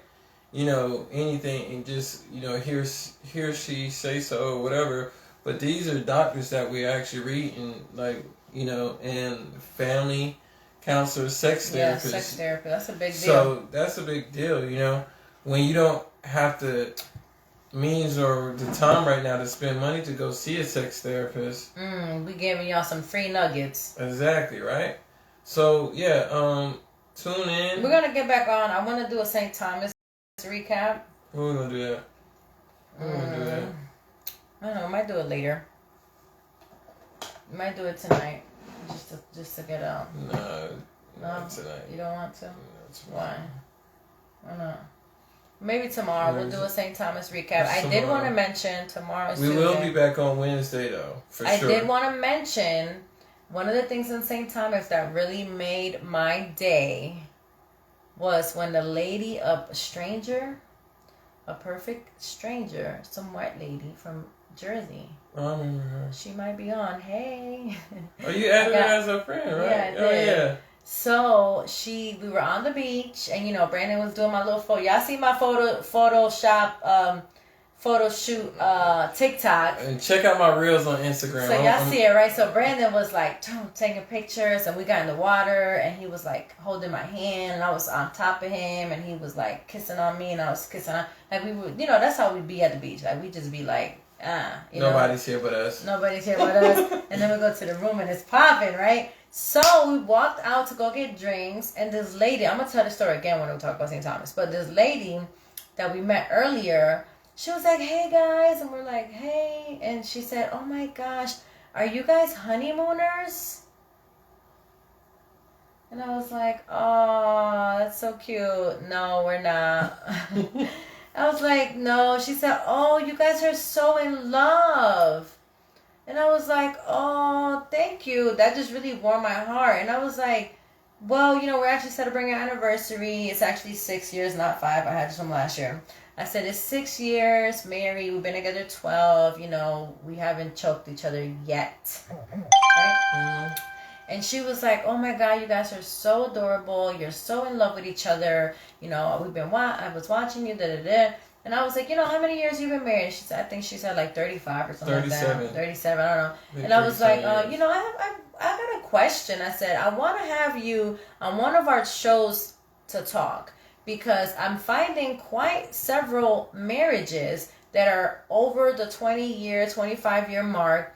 anything and just, hear she say so or whatever. But these are doctors that we actually read and family counselors, sex therapists. Yeah, sex therapist. That's a big deal. So that's a big deal, when you don't have the means or the time right now to spend money to go see a sex therapist. We giving y'all some free nuggets. Exactly, right? So yeah, tune in. We're gonna get back on. I want to do a St. Thomas recap. When we're gonna do that? I don't know. We might do it later. We might do it tonight, just to get out. No, not tonight. You don't want to? No, Why? Why not? Maybe tomorrow we'll do a St. Thomas recap. I did want to mention tomorrow's We will be back on Wednesday though, for sure. I did want to mention one of the things in St. Thomas that really made my day was when the lady, a perfect stranger, some white lady from Jersey. I remember her. She might be on. Hey. Oh, you added her as a friend, right? Yeah, I did. Oh, yeah. So we were on the beach, and Brandon was doing my little photo. Y'all see my Photoshop, photo shoot, TikTok. And check out my reels on Instagram. So y'all see it, right? So Brandon was like taking pictures, and we got in the water, and he was like holding my hand, and I was on top of him, and he was like kissing on me, and I was kissing on. Like we would, that's how we'd be at the beach. Like we just be like, nobody's here but us. Nobody's here but us. And then we go to the room, and it's popping, right? So we walked out to go get drinks, and this lady, I'm going to tell the story again when we talk about St. Thomas, but this lady that we met earlier, she was like, hey guys, and we're like, hey, and she said, oh my gosh, are you guys honeymooners? And I was like, oh, that's so cute. No, we're not. I was like, no. She said, oh, you guys are so in love. And I was like, oh, thank you. That just really warmed my heart. And I was like, well, we're actually celebrating our anniversary. It's actually 6 years, not 5. I had this from last year. I said, it's 6 years, married. We've been together 12. We haven't choked each other yet. Right? And she was like, oh my God, you guys are so adorable. You're so in love with each other. I was watching you, da-da-da. And I was like, how many years you been married? She said, I think she said like 35 or something 37. like that. 37, I don't know. And I was like, I got a question. I said, I want to have you on one of our shows to talk, because I'm finding quite several marriages that are over the 20-year, 25-year mark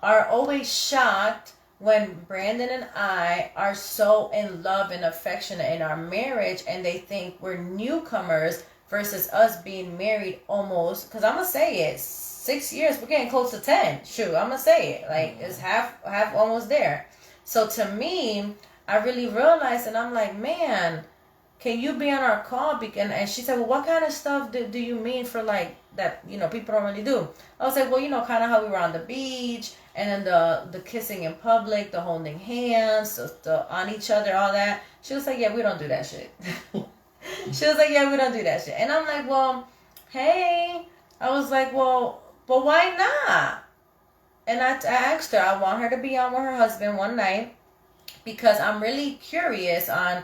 are always shocked when Brandon and I are so in love and affectionate in our marriage, and they think we're newcomers versus us being married almost, because I'm going to say it, 6 years, we're getting close to 10. Shoot, I'm going to say it. Like, it's half almost there. So to me, I really realized, and I'm like, man, can you be on our call? And she said, well, what kind of stuff do you mean for like that, people don't really do? I was like, well, kind of how we were on the beach, and then the kissing in public, the holding hands, on each other, all that. She was like, yeah, we don't do that shit. She was like, yeah, we don't do that shit. And I'm like, well, hey. I was like, well, but why not? And I asked her, I want her to be on with her husband one night, because I'm really curious on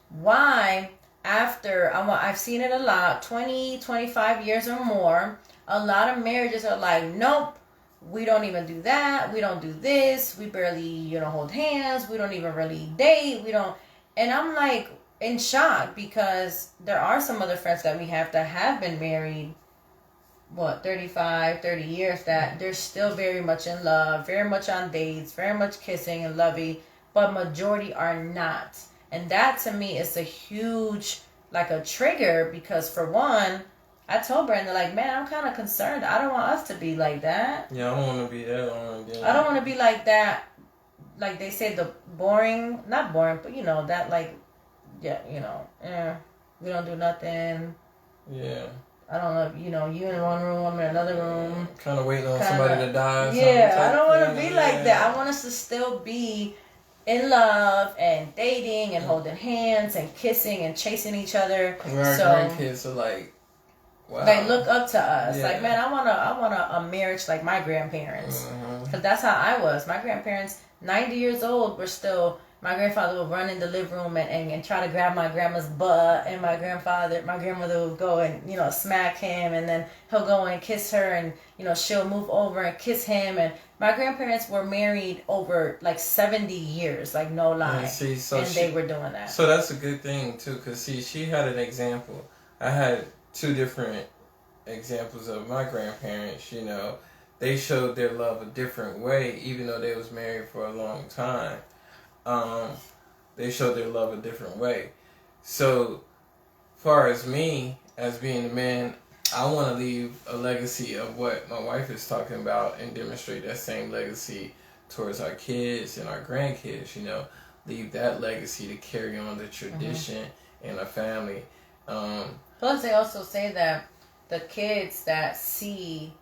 why I've seen it a lot, 20, 25 years or more, a lot of marriages are like, nope, we don't even do that. We don't do this. We barely, hold hands. We don't even really date. We don't. And I'm like in shock, because there are some other friends that we have that have been married, 35, 30 years, that they're still very much in love, very much on dates, very much kissing and lovey, but majority are not. And that to me is a huge, like a trigger, because for one, I told Brandon, like, man, I'm kind of concerned. I don't want us to be like that. Yeah, I don't want to be that. I don't want to be like that. Like they say, the boring, not boring, but that like, yeah, we don't do nothing. Yeah. I don't know, you in one room, I'm in another room. Kind of waiting on somebody to die. Or yeah, I don't want to be like that. I want us to still be in love and dating and holding hands and kissing and chasing each other. Where our grandkids are like, wow. They look up to us. Yeah. Like, man, I want a marriage like my grandparents. Because that's how I was. My grandparents, 90 years old, were still... My grandfather would run in the living room and try to grab my grandma's butt, and my grandmother would go and, smack him, and then he'll go and kiss her, and, she'll move over and kiss him. And my grandparents were married over like 70 years, like no lie. They were doing that. So that's a good thing too, because she had an example. I had 2 different examples of my grandparents, they showed their love a different way, even though they was married for a long time. They showed their love a different way. So, far as me, as being a man, I want to leave a legacy of what my wife is talking about, and demonstrate that same legacy towards our kids and our grandkids, leave that legacy to carry on the tradition in a family. Plus, they also say that the kids that see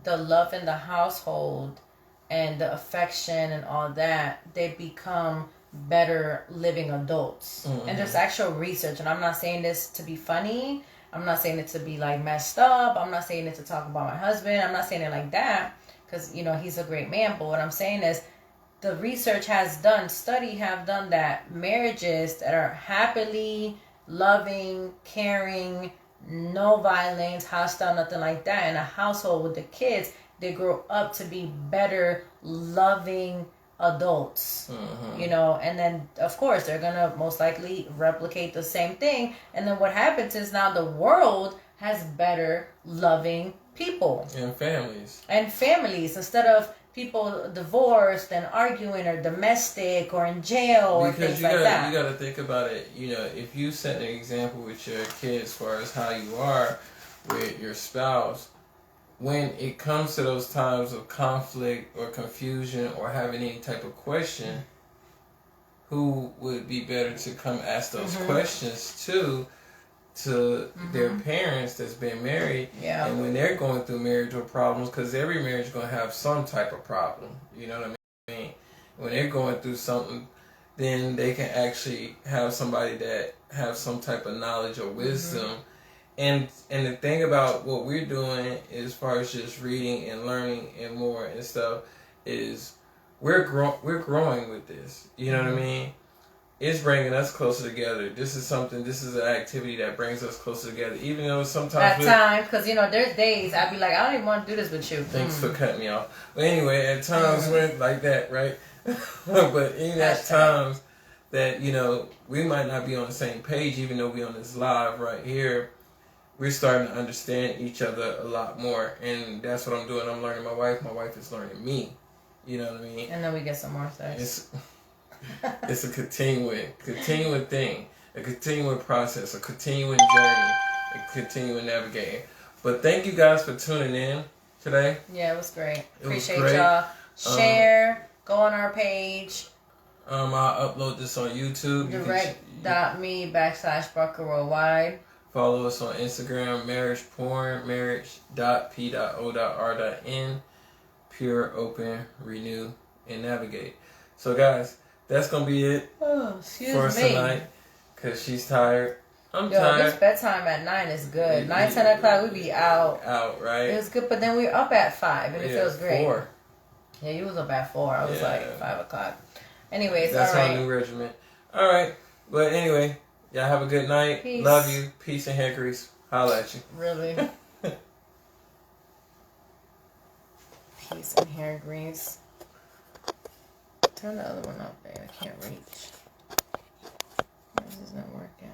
the love in the household and the affection and all that, they become better living adults. And there's actual research, and I'm not saying this to be funny. I'm not saying it to be like messed up. I'm not saying it to talk about my husband. I'm not saying it like that, because he's a great man. But what I'm saying is, the research have done that marriages that are happily loving, caring, no violence, hostile, nothing like that, in a household with the kids, they grow up to be better, loving adults, and then of course they're gonna most likely replicate the same thing. And then what happens is, now the world has better, loving people and families instead of people divorced and arguing, or domestic, or in jail, or things like that. You got to think about it. If you set an example with your kids as far as how you are with your spouse, when it comes to those times of conflict or confusion or having any type of question, who would be better to come ask those questions to to their parents that's been married, and when they're going through marital problems, because every marriage is going to have some type of problem, you know what I mean? When they're going through something, then they can actually have somebody that have some type of knowledge or wisdom. And the thing about what we're doing as far as just reading and learning and more and stuff is we're growing with this. You know what I mean? It's bringing us closer together. This is an activity that brings us closer together. Even though sometimes... because, you know, there's days I'd be like, I don't even want to do this with you. Thanks for cutting me off. But anyway, at times when like that, right? But in at times that, you know, we might not be on the same page, even though we're on this live right here, we're starting to understand each other a lot more. And that's what I'm doing. I'm learning my wife. My wife is learning me. You know what I mean? And then we get some more sex. It's a continuing thing, a continuing process, a continuing journey, a continuing navigating. But thank you guys for tuning in today. Yeah, it was great. Appreciate y'all. Share. Go on our page. I'll upload this on YouTube. Direct.me/Barker Worldwide. Follow us on Instagram, marriage porn, marriage.p.o.r.n. Pure, open, renew, and navigate. So guys, that's going to be it for us tonight. Because she's tired. I'm tired. This bedtime at 9 is good. 9, 10 o'clock, we be out. Out, right? It was good, but then we're up at 5, and it feels great. 4. Yeah, you was up at 4. I was like 5 o'clock. Anyways, that's all right. That's my new regiment. All right. But anyway, y'all have a good night. Peace. Love you. Peace and hair grease. Holla at you. Really? Peace and hair grease. Turn the other one up, babe. I can't reach. This is not working.